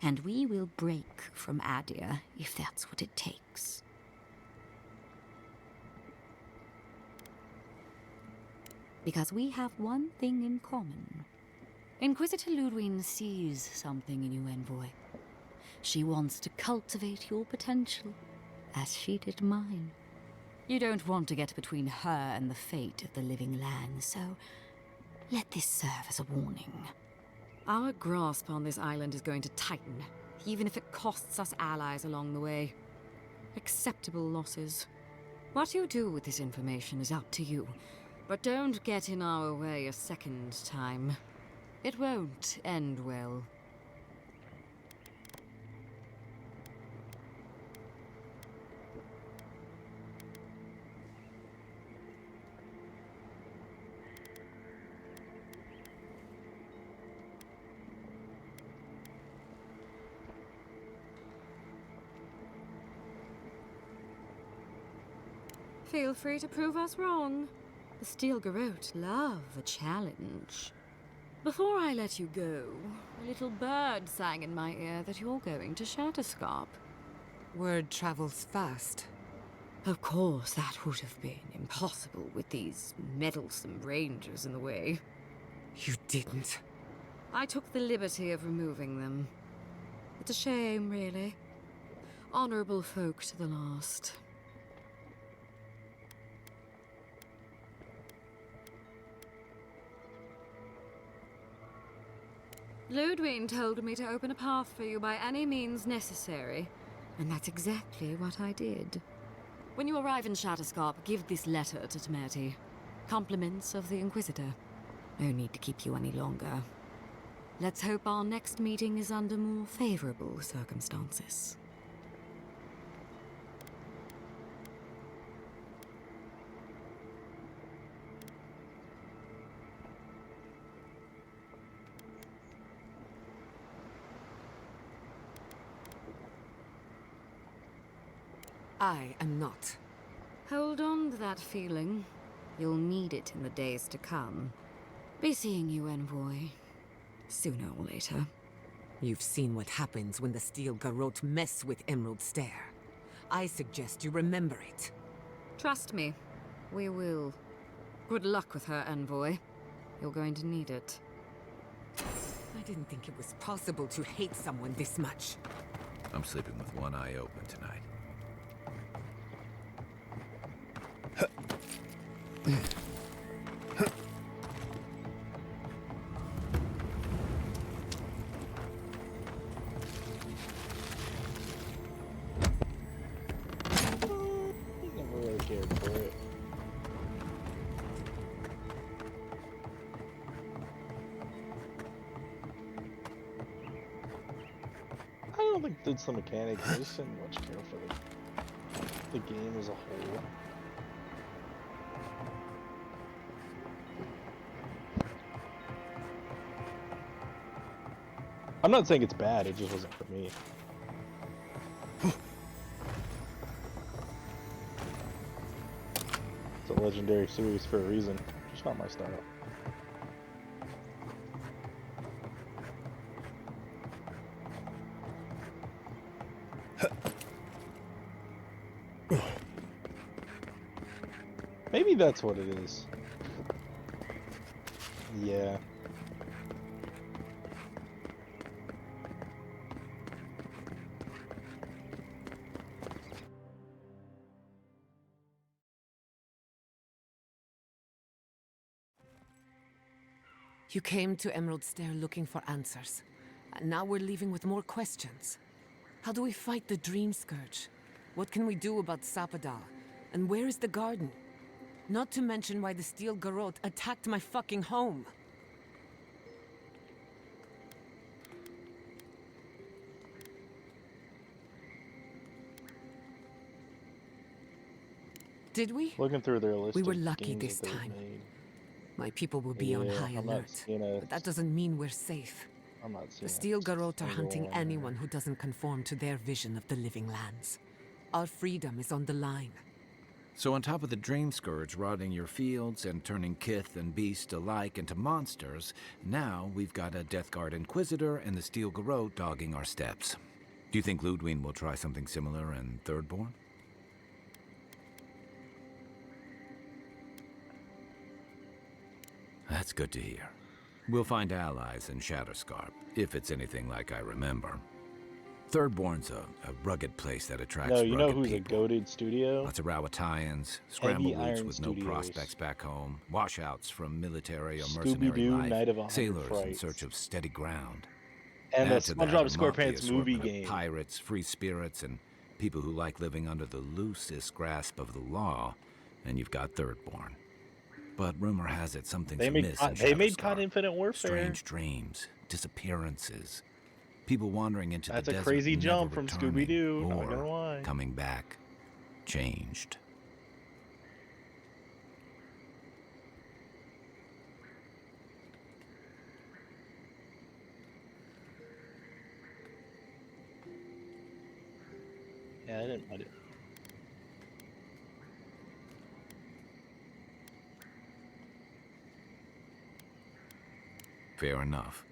M: And we will break from Adir if that's what it takes. Because we have one thing in common. Inquisitor Ludwig sees something in you, envoy. She wants to cultivate your potential, as she did mine. You don't want to get between her and the fate of the living land, so let this serve as a warning. Our grasp on this island is going to tighten, even if it costs us allies along the way. Acceptable losses. What you do with this information is up to you, but don't get in our way a second time. It won't end well. Feel free to prove us wrong. The Steel Garrote love a challenge. Before I let you go, a little bird sang in my ear that you're going to Shatterscarp.
D: Word travels fast.
M: Of course, that would have been impossible with these meddlesome rangers in the way.
D: You didn't.
M: I took the liberty of removing them. It's a shame, really. Honorable folk to the last. Ludwig told me to open a path for you by any means necessary, and that's exactly what I did. When you arrive in Shatterscarp, give this letter to Temerity. Compliments of the Inquisitor. No need to keep you any longer. Let's hope our next meeting is under more favorable circumstances.
D: I am not.
M: Hold on to that feeling. You'll need it in the days to come. Be seeing you, Envoy. Sooner or later.
D: You've seen what happens when the Steel Garrote mess with Emerald Stair. I suggest you remember it.
M: Trust me, we will. Good luck with her, Envoy. You're going to need it.
D: I didn't think it was possible to hate someone this much.
E: I'm sleeping with one eye open tonight.
G: Never really cared for it. I don't think it's the mechanics. I just didn't much care for the game as a whole. I'm not saying it's bad, it just wasn't for me. It's a legendary series for a reason, just not my style. Maybe that's what it is. Yeah.
D: You came to Emerald Stair looking for answers. And now we're leaving with more questions. How do we fight the Dream Scourge? What can we do about Sapadal? And where is the garden? Not to mention why the Steel Garrote attacked my fucking home. Did we?
G: Looking through their list
D: We were
G: of
D: lucky
G: games
D: this
G: that they've
D: time.
G: made.
D: My people will be on
G: Yeah,
D: high
G: I'm not
D: alert.
G: seeing
D: But that doesn't mean we're safe.
G: I'm not seeing
D: The Steel Garrote are
G: single
D: hunting
G: one there.
D: anyone who doesn't conform to their vision of the living lands. Our freedom is on the line.
E: So on top of the Dream Scourge rotting your fields and turning kith and beast alike into monsters, now we've got a Death Guard Inquisitor and the Steel Garrote dogging our steps. Do you think Ludwig will try something similar in Thirdborn? That's good to hear. We'll find allies in Shatterscarp, if it's anything like I remember. Thirdborn's a rugged place that attracts
G: No, you know
E: rugged
G: who's a
E: people.
G: goaded studio?
E: Lots of Rawatayans, scramble routes
G: Iron
E: with no
G: Studios.
E: prospects back home, washouts from military or mercenary
G: Scooby-Doo,
E: life,
G: Night of 100
E: sailors in
G: Frights.
E: search of steady ground.
G: And the
E: Add to that
G: SpongeBob
E: a
G: SquarePants
E: motley
G: movie
E: assortment of
G: game.
E: pirates, free spirits, and people who like living under the loosest grasp of the law, and you've got Thirdborn. But rumor has it something's
G: They made
E: amiss
G: COD,
E: in
G: they made
E: Shatterscarp.
G: COD Infinite Warfare.
E: Strange dreams, disappearances, people wandering into
G: That's
E: the
G: a
E: desert,
G: crazy
E: never
G: jump from
E: returning,
G: Scooby-Doo, not
E: or
G: gonna lie.
E: coming back, changed.
G: Yeah, I didn't mind it.
E: Fair enough.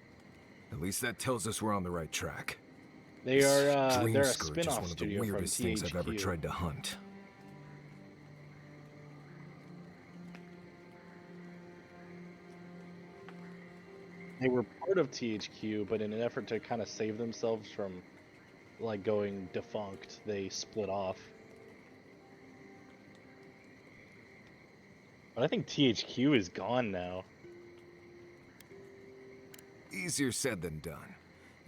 L: At least that tells us we're on the right track.
G: They are
L: Dream
G: they're a
L: Scourge is
G: spin-off
L: one of the
G: studio from
L: weirdest things I've ever
G: THQ.
L: tried to hunt.
G: They were part of THQ, but in an effort to kind of save themselves from like going defunct, they split off. But I think THQ is gone now.
L: Easier said than done.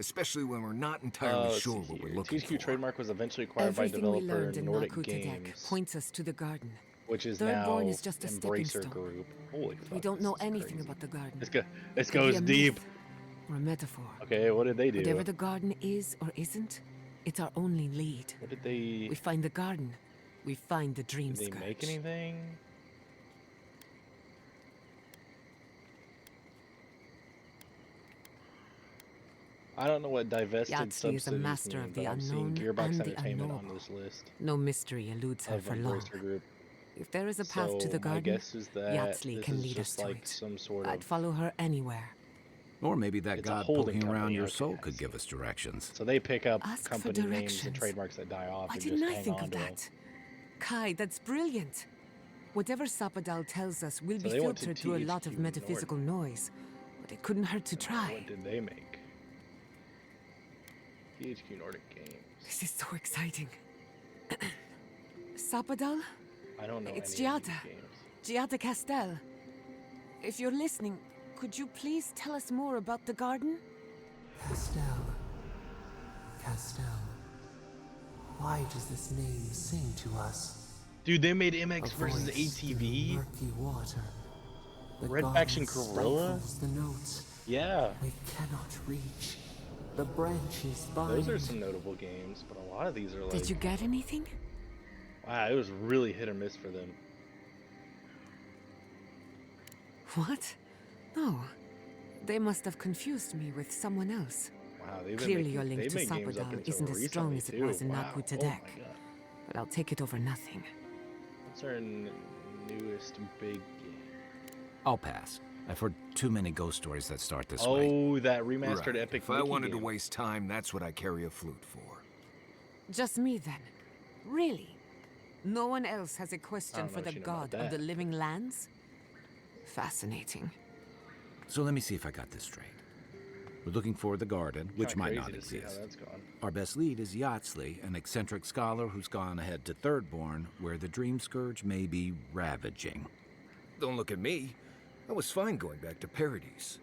L: Especially when we're not entirely
G: Let's
L: sure
G: see
L: what we're
G: here.
L: looking
G: THQ
L: for.
G: trademark was eventually acquired by
D: Everything we
G: developer
D: learned in
G: Nordic
D: Nakuta Deck
G: Games,
D: points us to the garden.
G: which is
D: Thirdborn
G: now
D: is just a stepping
G: Embracer
D: stone.
G: Group. Holy
D: We
G: fuck,
D: don't know
G: this is
D: anything
G: crazy.
D: about the garden.
G: This
D: It could be
G: goes
D: a
G: deep.
D: myth or a metaphor.
G: Okay, what did they do?
D: Whatever the garden is or isn't, it's our only lead.
G: What did they...
D: We find the garden. We find the Dream
G: Did they
D: Scourge.
G: make anything? I don't know what divested
D: Yahtzee
G: subsidies
D: is a master
G: mean,
D: of the
G: but I'm seeing
D: unknown
G: Gearbox
D: and the
G: Entertainment on
D: unknowable.
G: this list
D: No mystery eludes her
G: of
D: for long.
G: Embracer Group.
D: If there is a path to
G: So
D: the
G: my
D: garden,
G: guess is that
D: Yahtzee
G: this
D: can
G: is
D: lead us
G: just
D: to
G: like
D: it.
G: some sort
D: I'd
G: of...
D: follow her anywhere.
E: Or maybe that
G: It's a
E: god
G: holding
E: poking around
G: company,
E: your
G: okay,
E: soul
G: I
E: could
G: see.
E: give us directions.
G: So they pick up
D: Ask for
G: company names and
D: directions.
G: trademarks that die off
D: Why
G: and
D: didn't
G: just
D: I
G: hang
D: think
G: on
D: of
G: to them.
D: that? Kai, that's brilliant. Whatever Sapadal tells us will
G: So
D: be
G: they went to
D: filtered through a lot of
G: THQ
D: metaphysical noise, but it couldn't hurt to try.
G: What did they make? THQ Nordic Games.
D: This is so exciting. Sapadal?
G: I don't know
D: It's
G: any of
D: Giada.
G: these games.
D: Giada Castel. If you're listening, could you please tell us more about the garden?
N: Castel. Castel. Why does this name sing to us?
G: Dude, they made MX
N: A
G: versus
N: voice in
G: ATV?
N: murky water. The
G: Red
N: garden
G: Faction Gorilla?
N: stifles the notes
G: Yeah.
N: we cannot reach. The branches bind.
G: Those are some notable games, but a lot of these are like...
D: Did you get anything?
G: Wow, it was really hit or miss for them.
D: What? No. They must have confused me with someone else.
G: Wow, they've been
D: Clearly
G: making,
D: your link
G: they've
D: to
G: made games up
D: Sapadal
G: until
D: isn't as strong
G: recently,
D: as it
G: too.
D: was in
G: Wow.
D: Nakuta
G: Oh
D: Deck.
G: my God.
D: But I'll take it over nothing.
G: What's our newest big game?
E: I'll pass. I've heard too many ghost stories that start this way.
G: Oh, that remastered
L: Right.
G: Epic
L: If I
G: Mickey
L: wanted
G: game.
L: to waste time, that's what I carry a flute for.
D: Just me then. Really? No one else has a question
G: don't
D: for
G: know
D: the
G: if you know about
D: god of
G: that.
D: the living lands? Fascinating.
E: So let me see if I got this straight. We're looking for the garden, which
G: Kinda
E: might
G: crazy
E: not
G: to see how
E: exist.
G: that's gone.
E: Our best lead is Yahtzee, an eccentric scholar who's gone ahead to Thirdborn, where the Dream Scourge may be ravaging.
L: Don't look at me. I was fine going back to Paradise.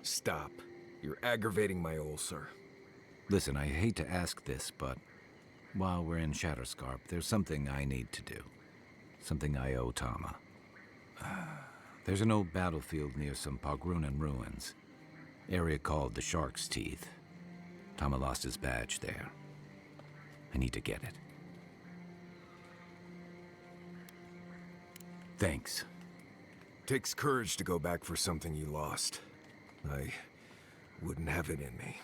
L: Stop. You're aggravating my ulcer.
E: Listen, I hate to ask this, but while we're in Shatterscarp, there's something I need to do. Something I owe Tama. There's an old battlefield near some Pogrunan ruins. Area called the Shark's Teeth. Tama lost his badge there. I need to get it. Thanks.
L: Takes courage to go back for something you lost. I wouldn't have it in me.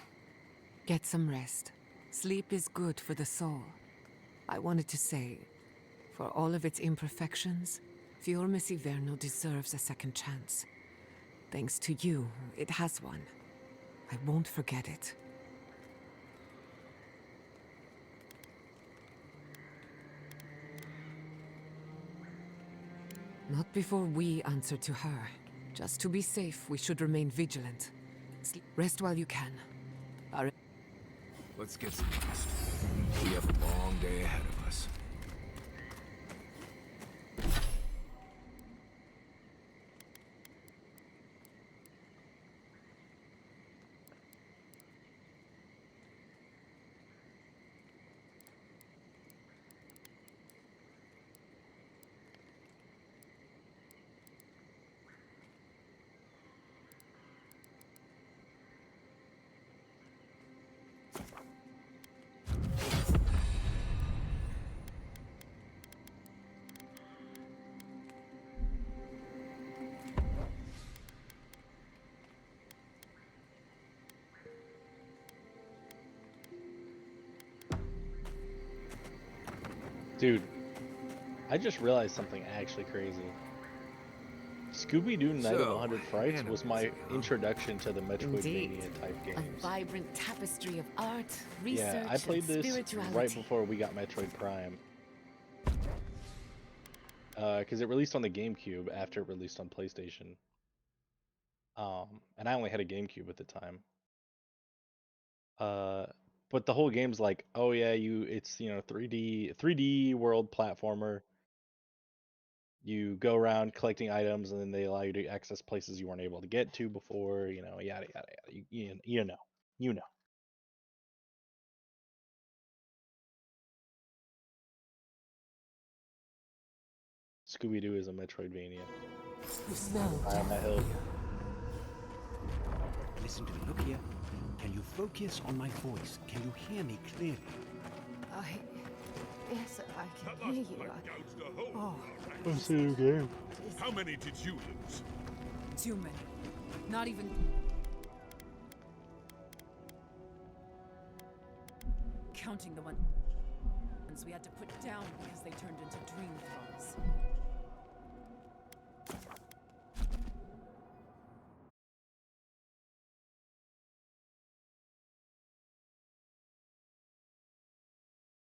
D: Get some rest. Sleep is good for the soul. I wanted to say, for all of its imperfections, Fior Messiverno deserves a second chance. Thanks to you, it has one. I won't forget it. Not before we answer to her. Just to be safe, we should remain vigilant. Rest while you can.
L: Let's get some rest. We have a long day ahead of us.
G: Dude, I just realized something actually crazy. Scooby-Doo Night of 100 Frights was my introduction to the Metroidvania type games.
D: A vibrant tapestry of art, research,
G: Yeah, I played
D: and
G: this
D: spirituality.
G: right before we got Metroid Prime. Because it released on the GameCube after it released on PlayStation. And I only had a GameCube at the time. But the whole game's like, oh yeah, it's 3D world platformer. You go around collecting items, and then they allow you to access places you weren't able to get to before. Yada yada yada. You know. Scooby-Doo is a Metroidvania.
N: You smell
G: High on that hill.
K: Listen to me. Look here. Can you focus on my voice? Can you hear me clearly?
F: Yes, I can hear you.
G: I'm seeing the game.
B: How many did you lose?
F: Too many. Not even... counting the ones we had to put down because they turned into dream thralls.